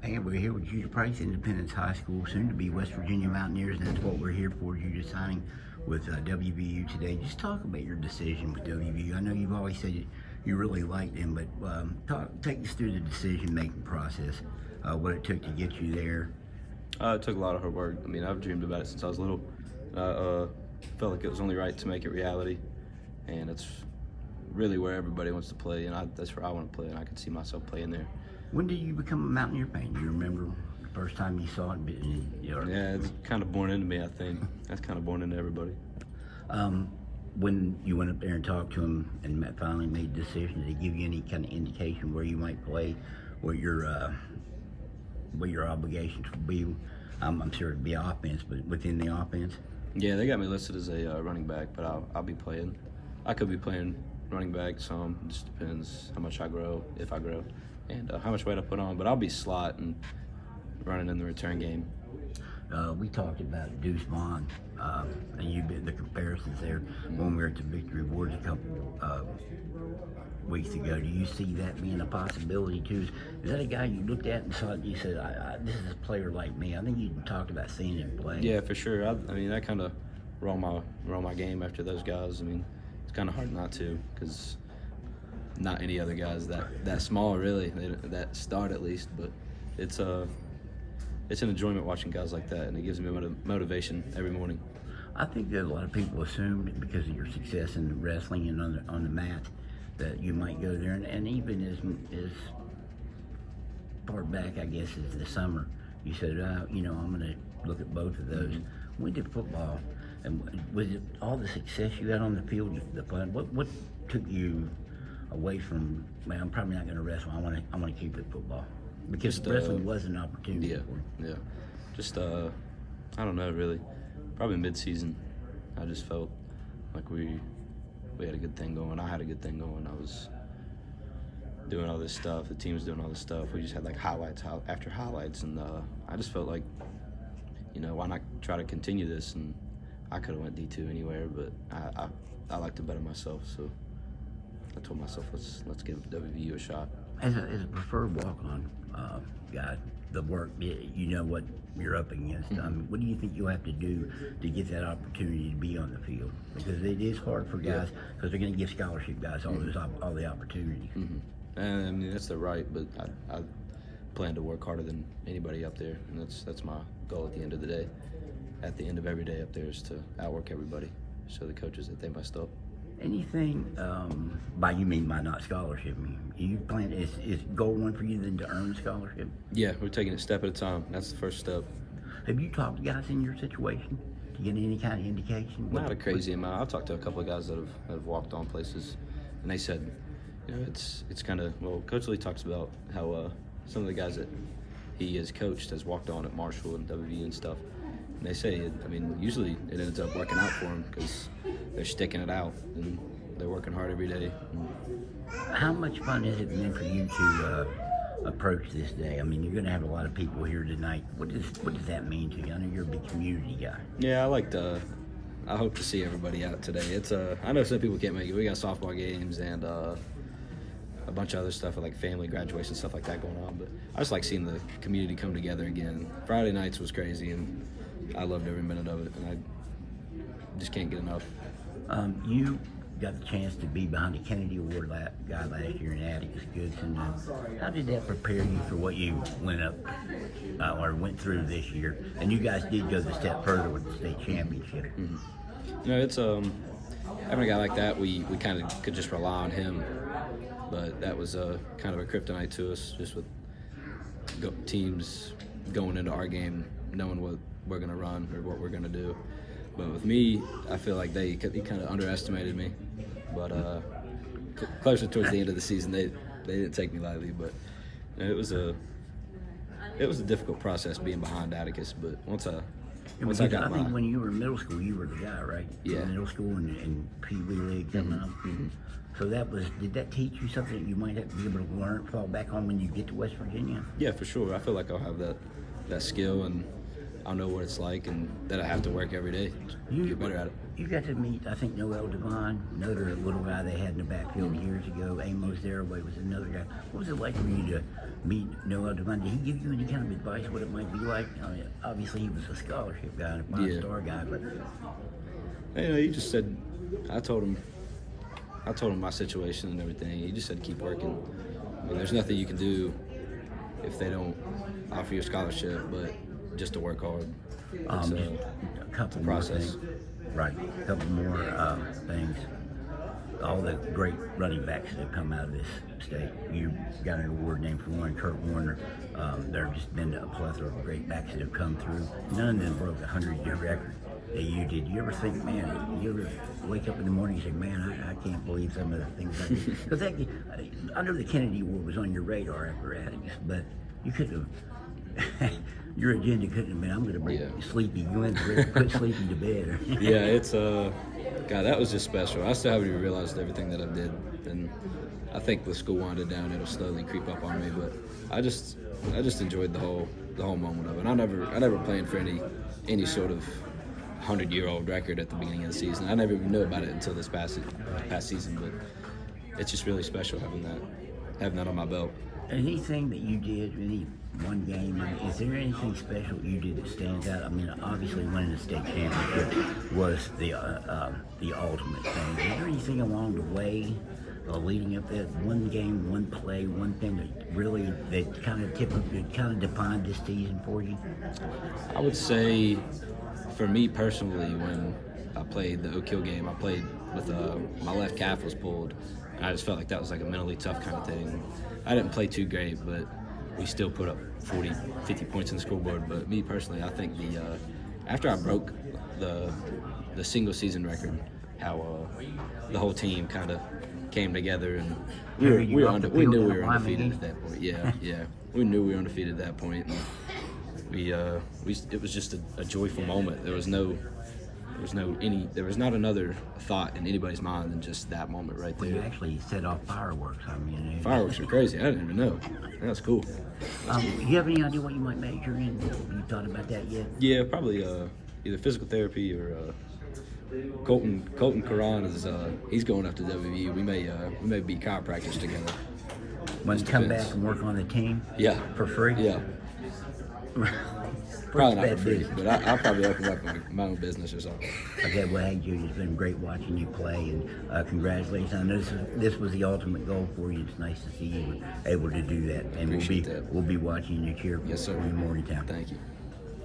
Hey, we're here with Judah Price, Independence High School, soon to be West Virginia Mountaineers, and that's what we're here for. Judah signing with WVU today. Just talk about your decision with WVU. I know you've always said you really liked them, but take us through the decision-making process, what it took to get you there. It took a lot of hard work. I mean, I've dreamed about it since I was little. Felt like it was only right to make it reality, and it's really where everybody wants to play, and that's where I want to play, and I could see myself playing there. When did you become a Mountaineer fan? Do you remember the first time you saw it? Yeah, it's kind of born into me, I think. That's kind of born into everybody. When you went up there and talked to him and finally made the decision, did he give you any kind of indication where you might play, what your obligations would be? I'm sure it'd be offense, but within the offense? Yeah, they got me listed as a running back, but I'll be playing. I could be playing running back some. It just depends how much I grow, if I grow, and how much weight I put on. But I'll be slot and running in the return game. We talked about Deuce Vaughn, and you did the comparisons there when we were at the Victory Awards a couple weeks ago. Do you see that being a possibility too? Is that a guy you looked at and saw and you said, this is a player like me? I think you talked about seeing him play. Yeah, for sure. I mean, I kind of roll my game after those guys. I mean, it's kind of hard not to, because not any other guys that small, really, that start at least. But it's an enjoyment watching guys like that, and it gives me motivation every morning. I think that a lot of people assumed because of your success in wrestling and on the mat that you might go there, and even as far back, I guess, as the summer, you said, I'm going to look at both of those. Mm-hmm. When did football, and was it all the success you had on the field, the fun? What took you away from, man, I'm probably not going to wrestle, I want to keep it football? Because wrestling was an opportunity. Yeah. Just, I don't know, really. Probably mid-season, I just felt like we had a good thing going. I had a good thing going. I was doing all this stuff. The team was doing all this stuff. We just had like highlights after highlights, and I just felt like, why not try to continue this? And I could have went D2 anywhere, but I like to better myself, so I told myself let's give WVU a shot. As a preferred walk-on guy, the work, you know what you're up against. What do you think you'll have to do to get that opportunity to be on the field? Because it is hard for guys, because they're going to give scholarship guys all the opportunities. Mm-hmm. And I mean, that's their right, but I plan to work harder than anybody up there, and that's my goal at the end of the day. At the end of every day up there is to outwork everybody, show the coaches that they messed up. Anything, by not scholarship, you plan, is goal one for you then to earn a scholarship? Yeah, we're taking it a step at a time. That's the first step. Have you talked to guys in your situation to get any kind of indication? Not a crazy amount. I've talked to a couple of guys that have walked on places, and they said, it's kind of, Coach Lee talks about how some of the guys that he has coached has walked on at Marshall and WV and stuff. And they say, usually it ends up working out for them because they're sticking it out and they're working hard every day. How much fun is it then for you to approach this day? I mean, you're going to have a lot of people here tonight. What does that mean to you? I know you're a big community guy. Yeah, I hope to see everybody out today. I know some people can't make it. We got softball games and a bunch of other stuff like family graduation, stuff like that going on. But I just like seeing the community come together again. Friday nights was crazy, and I loved every minute of it, and I just can't get enough. You got the chance to be behind the Kennedy Award guy last year in Atticus Goodson. How did that prepare you for what you went through this year? And you guys did go the step further with the state championship. Mm-hmm. It's having a guy like that, we kind of could just rely on him, but that was kind of a kryptonite to us, just with teams going into our game knowing what we're going to run or what we're going to do. But with me, I feel like he kind of underestimated me. But closer towards the end of the season, they didn't take me lightly. But it was a difficult process being behind Atticus. But once I think when you were in middle school, you were the guy, right? Yeah. Middle school and Pee Wee League coming up. Mm-hmm. So did that teach you something that you might have to be able to learn, fall back on when you get to West Virginia? Yeah, for sure. I feel like I'll have that skill, and I'll know what it's like, and that I have to work every day to get better at it. You got to meet, I think, Noel Devine, another little guy they had in the backfield years ago. Amos Darraway was another guy. What was it like for you meet Noah Devine, did he give you any kind of advice what it might be like? I mean, obviously, he was a scholarship guy and a five-star guy, but He just said, I told him my situation and everything. He just said keep working. I mean, there's nothing you can do if they don't offer you a scholarship, but just to work hard. It's a couple a more process. things. Right, a couple more things. All the great running backs that have come out of this state. You got an award named for one, Kurt Warner. There have just been a plethora of great backs that have come through. None of them broke a 100-year record that you did. You ever think, man, you ever wake up in the morning and say, man, I can't believe some of the things I did? Because I know the Kennedy Award was on your radar after Addicts, but you could have, your agenda couldn't have been, I'm going to bring Sleepy. You went to put Sleepy to bed. Yeah, it's God, that was just special. I still haven't even realized everything that I did, and I think with school winded down, it'll slowly creep up on me. But I just enjoyed the whole moment of it. I never planned for any sort of 100-year-old record at the beginning of the season. I never even knew about it until this past season. But it's just really special having that on my belt. Anything that you did, any one game, is there anything special you did that stands out? I mean, obviously winning the state championship was the ultimate thing. Is there anything along the way, leading up that one game, one play, one thing that kind of defined this season for you? I would say, for me personally, when I played the Oak Hill game, I played with my left calf was pulled, and I just felt like that was like a mentally tough kind of thing. I didn't play too great, but we still put up 40, 50 points on the scoreboard. But me personally, I think after I broke the single season record, how the whole team kind of came together, and we knew we were undefeated at that point. Yeah, we knew we were undefeated at that point. And it was just a joyful moment. There was not another thought in anybody's mind than just that moment right there. You actually set off fireworks. I mean, Fireworks are crazy. I didn't even know. That's cool. Do you have any idea what you might major in? Have you thought about that yet? Yeah, probably either physical therapy or Colton Karan is he's going up to WVU. We may be chiropractors together. Want to come back and work on the team? Yeah. For free? Yeah. Probably not for free, but I'll probably open up my own business or something. Okay, well, hey, Judy, it's been great watching you play, and congratulations. I know this was the ultimate goal for you. It's nice to see you able to do that, and Appreciate that. we'll be watching you cheer for Yes, sir. you in Morgantown. Thank you.